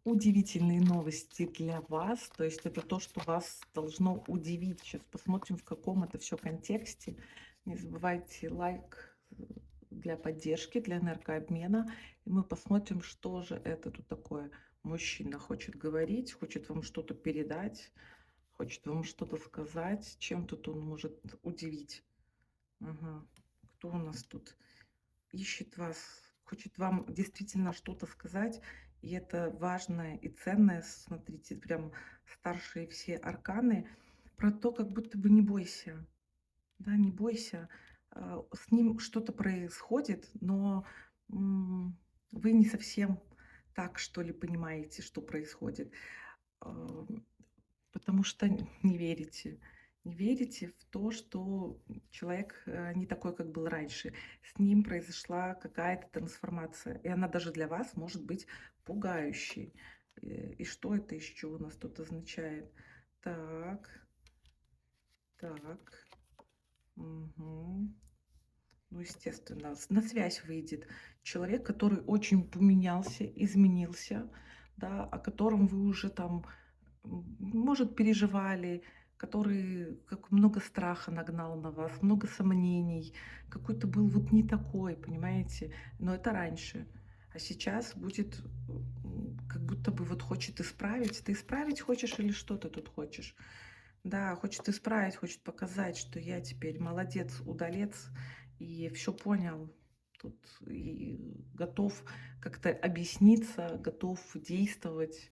Удивительные новости для вас. То есть это то, что вас должно удивить. Сейчас посмотрим, в каком это все контексте. Не забывайте лайк для поддержки, для энергообмена. И мы посмотрим, что же это тут такое. Мужчина хочет говорить, хочет вам что-то передать, хочет вам что-то сказать. Чем тут он может удивить? Ага. Кто у нас тут? Ищет вас, хочет вам действительно что-то сказать, и это важное и ценное. Смотрите, прям старшие все арканы про то, как будто бы не бойся, да, не бойся. С ним что-то происходит, но вы не совсем так, что ли, понимаете, что происходит. А, Потому что не верите. Не верите в то, что человек, не такой, как был раньше. С ним произошла какая-то трансформация, и она даже для вас может быть пугающей. И что это еще у нас тут означает? Так, так, мгм. Ну, естественно, на связь выйдет человек, который очень поменялся, изменился, да, о котором вы уже там, может, переживали, который как много страха нагнал на вас, много сомнений, какой-то был вот не такой, понимаете? Но это раньше. А сейчас будет как будто бы вот хочет исправить. Ты исправить хочешь или что ты тут хочешь? Да, хочет исправить, хочет показать, что я теперь молодец, удалец и все понял. Тут и готов как-то объясниться, готов действовать.